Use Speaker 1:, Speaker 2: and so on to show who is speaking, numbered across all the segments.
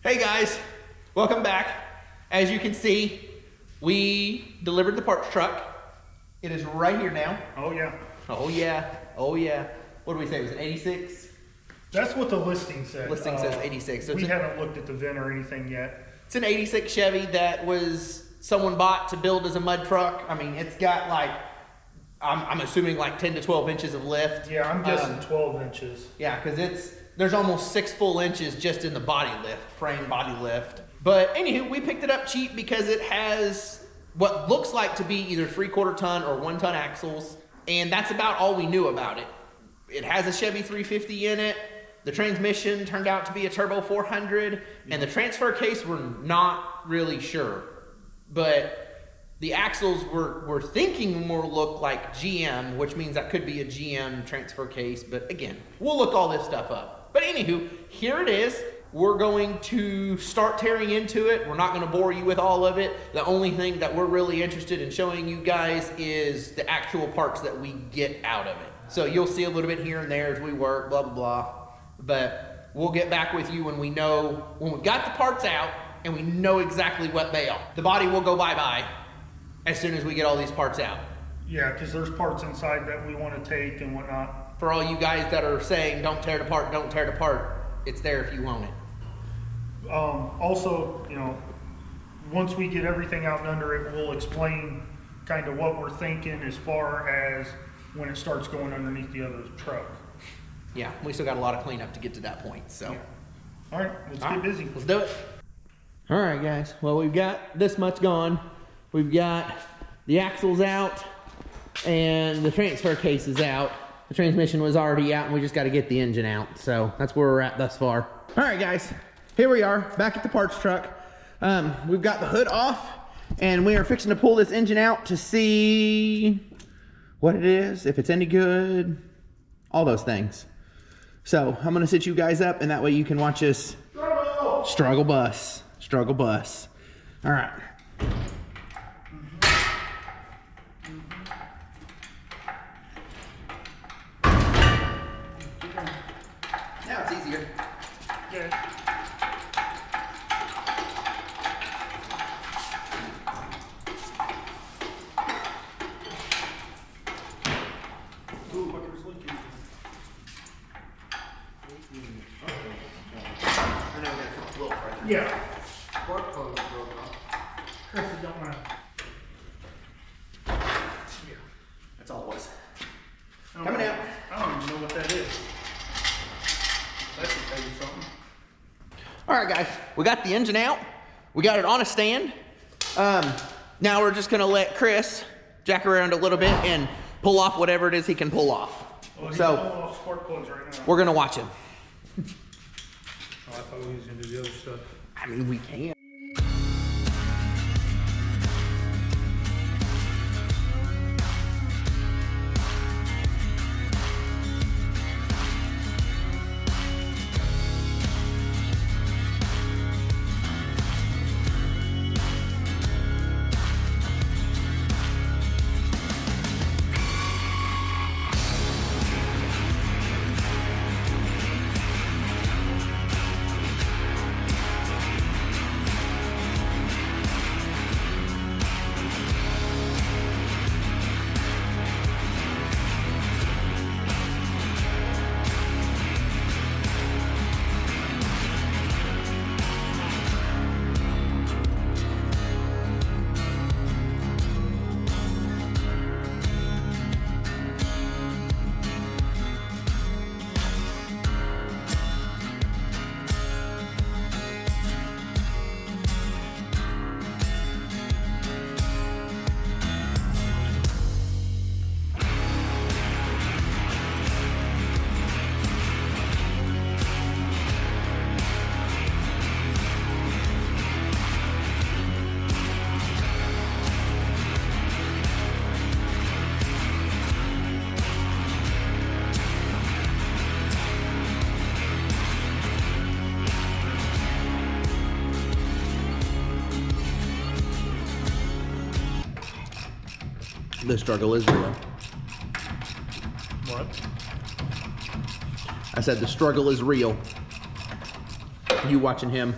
Speaker 1: Hey guys, welcome back. As you can see, we delivered the parts truck. It is right here now.
Speaker 2: Oh yeah.
Speaker 1: Oh yeah, oh yeah. What did we say, was it 86?
Speaker 2: That's what the listing said.
Speaker 1: Listing says 86. So
Speaker 2: we haven't looked at the VIN or anything yet.
Speaker 1: It's an 86 Chevy that was someone bought to build as a mud truck. I mean, it's got like, I'm assuming like 10 to 12 inches of lift.
Speaker 2: Yeah, I'm guessing 12 inches.
Speaker 1: Yeah, because there's almost 6 full inches just in the body lift, frame body lift. But anywho, we picked it up cheap because it has what looks like to be either 3/4 ton or 1 ton axles. And that's about all we knew about it. It has a Chevy 350 in it. The transmission turned out to be a turbo 400, and the transfer case we're not really sure. But the axles we're thinking more look like GM, which means that could be a GM transfer case. But again, we'll look all this stuff up. But anywho, here it is. We're going to start tearing into it. We're not going to bore you with all of it. The only thing that we're really interested in showing you guys is the actual parts that we get out of it. So you'll see a little bit here and there as we work, blah, blah, blah. But we'll get back with you when we've got the parts out and we know exactly what they are. The body will go bye-bye as soon as we get all these parts out.
Speaker 2: Yeah, because there's parts inside that we want to take and whatnot.
Speaker 1: For all you guys that are saying, don't tear it apart, don't tear it apart, it's there if you own it.
Speaker 2: Also, you know, once we get everything out and under it, we'll explain kind of what we're thinking as far as when it starts going underneath the other truck.
Speaker 1: Yeah, we still got a lot of cleanup to get to that point, so.
Speaker 2: Yeah. All right, let's get busy.
Speaker 1: Let's do it. All right, guys. Well, we've got this much gone. We've got the axles out and the transfer case is out. The transmission was already out and we just got to get the engine out. So that's where we're at thus far. All right, guys. Here we are back at the parts truck. We've got the hood off and we are fixing to pull this engine out to see what it is, if it's any good, all those things. So I'm gonna sit you guys up and that way you can watch us struggle bus. All right. Now it's easier.
Speaker 2: Yeah. Yeah.
Speaker 3: Spark plug broke off.
Speaker 2: Chris, it don't matter.
Speaker 1: Yeah. That's all it was. Coming out.
Speaker 2: I don't even know what that is. That should tell you something.
Speaker 1: All right, guys. We got the engine out. We got it on a stand. Now we're just gonna let Chris jack around a little bit and pull off whatever it is he can pull off.
Speaker 2: Well, he's
Speaker 1: So
Speaker 2: pulling off spark plugs right now.
Speaker 1: we're gonna watch him.
Speaker 2: Oh, I thought we was gonna do the other stuff.
Speaker 1: I mean, we can. The struggle is real.
Speaker 2: What?
Speaker 1: I said the struggle is real. You watching him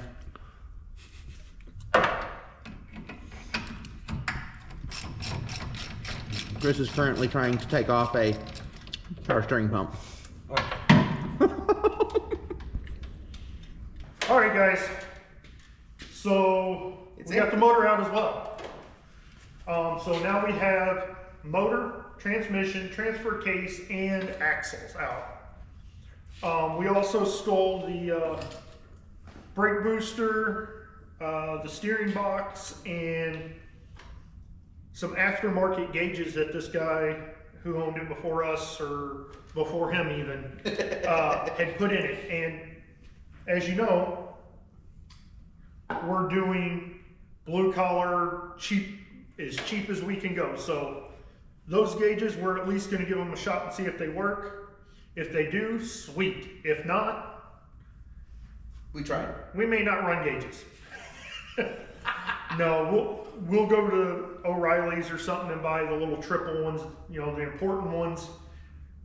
Speaker 1: Chris is currently trying to take off a power steering pump.
Speaker 2: All right, guys. So we got the motor out as well. So now we have motor, transmission, transfer case, and axles out. We also stole the brake booster, the steering box, and some aftermarket gauges that this guy who owned it before us, or before him even, had put in it. And as you know, we're doing blue collar, cheap as we can go. So those gauges, we're at least going to give them a shot and see if they work. If they do, sweet. If not,
Speaker 1: we tried.
Speaker 2: We may not run gauges. No, we'll go to O'Reilly's or something and buy the little triple ones, you know, the important ones,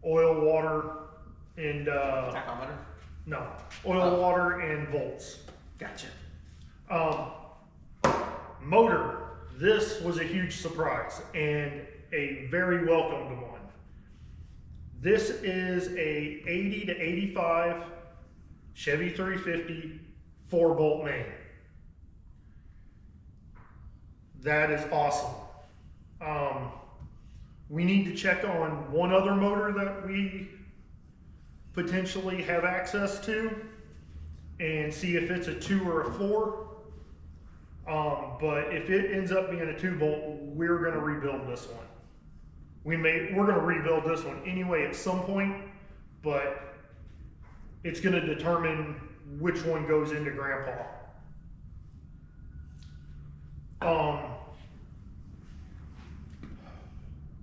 Speaker 2: oil, water, and
Speaker 1: tachometer?
Speaker 2: No, oil, water, and volts.
Speaker 1: Gotcha.
Speaker 2: Motor. This was a huge surprise and a very welcomed one. This is a 80 to 85 Chevy 350 4-bolt main. That is awesome. We need to check on one other motor that we potentially have access to and see if it's a 2 or a 4. But if it ends up being a 2-bolt, we're going to rebuild this one. We're going to rebuild this one anyway at some point, but it's going to determine which one goes into Grandpa.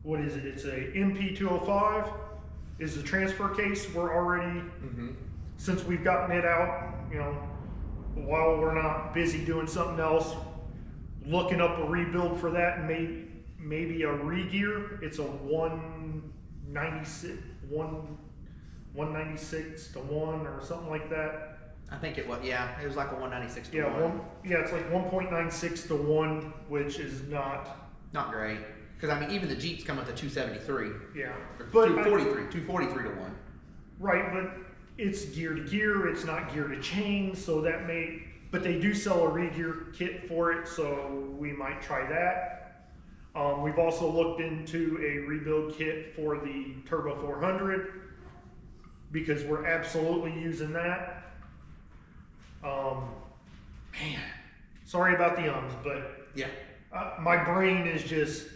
Speaker 2: What is it? It's a MP205 is the transfer case. We're already, since we've gotten it out, you know, while we're not busy doing something else, looking up a rebuild for that, and maybe a re-gear. It's a 196 to 1 or something like that.
Speaker 1: I think it was, yeah, it was like a 196 to 1.
Speaker 2: It's like 1.96 to 1, which is not
Speaker 1: great. Because I mean, even the Jeeps come with a 273.
Speaker 2: Yeah,
Speaker 1: but 243 to 1.
Speaker 2: Right, but it's gear to gear. It's not gear to chain, so that may. But they do sell a re-gear kit for it, so we might try that. We've also looked into a rebuild kit for the Turbo 400 because we're absolutely using that. Man, sorry about the ums, but
Speaker 1: yeah,
Speaker 2: my brain is just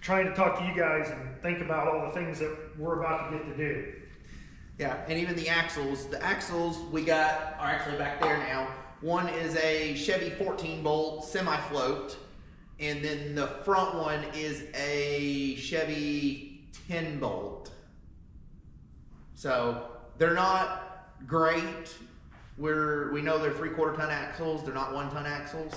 Speaker 2: trying to talk to you guys and think about all the things that we're about to get to do.
Speaker 1: Yeah, and even the axles we got are actually back there now. One is a Chevy 14-bolt semi-float, and then the front one is a Chevy 10-bolt. So they're not great. We know they're 3/4 ton axles. They're not 1 ton axles.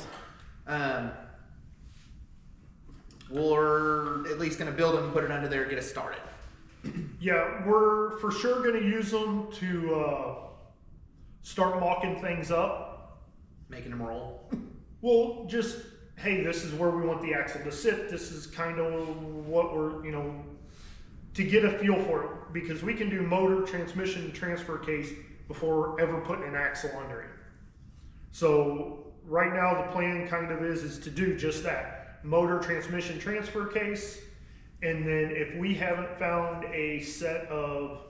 Speaker 1: We're at least going to build them, put it under there, get us started.
Speaker 2: Yeah, we're for sure going to use them to start mocking things up.
Speaker 1: Making them roll.
Speaker 2: Well, just, hey, this is where we want the axle to sit. This is kind of what we're, you know, to get a feel for it. Because we can do motor, transmission, transfer case before ever putting an axle under it. So right now the plan kind of is to do just that. Motor, transmission, transfer case. And then if we haven't found a set of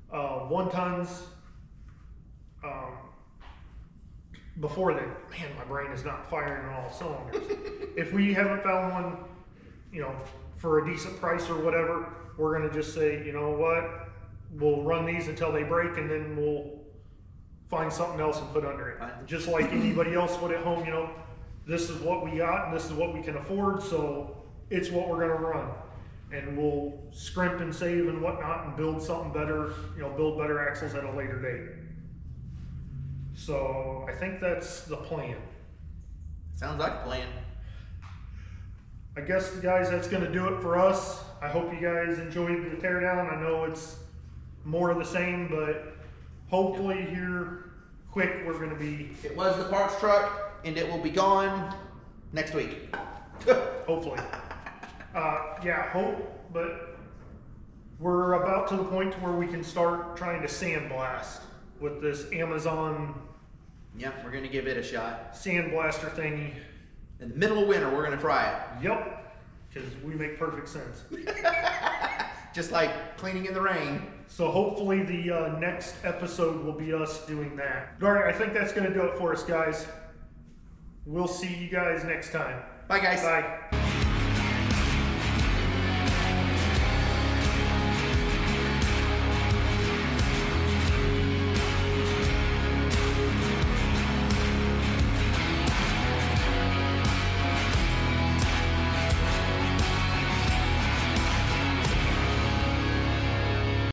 Speaker 2: 1 tons before then, man, my brain is not firing on all cylinders. If we haven't found one, you know, for a decent price or whatever, we're gonna just say, you know what, we'll run these until they break, and then we'll find something else and put under it. Just like anybody else would at home, you know, this is what we got and this is what we can afford, so it's what we're gonna run. And we'll scrimp and save and whatnot and build something better, you know, build better axles at a later date. So I think that's the plan.
Speaker 1: Sounds like a plan.
Speaker 2: I guess, guys, that's going to do it for us. I hope you guys enjoyed the teardown. I know it's more of the same, but hopefully here quick we're going to be...
Speaker 1: It was the parts truck, and it will be gone next week.
Speaker 2: Hopefully. Yeah, hope, but we're about to the point to where we can start trying to sandblast with this Amazon
Speaker 1: Yep, we're gonna give it a shot.
Speaker 2: sandblaster thingy.
Speaker 1: In the middle of winter, we're gonna try it.
Speaker 2: Yep, because we make perfect sense.
Speaker 1: Just like cleaning in the rain.
Speaker 2: So hopefully the next episode will be us doing that. All right, I think that's going to do it for us, guys. We'll see you guys next time.
Speaker 1: Bye, guys.
Speaker 2: Bye.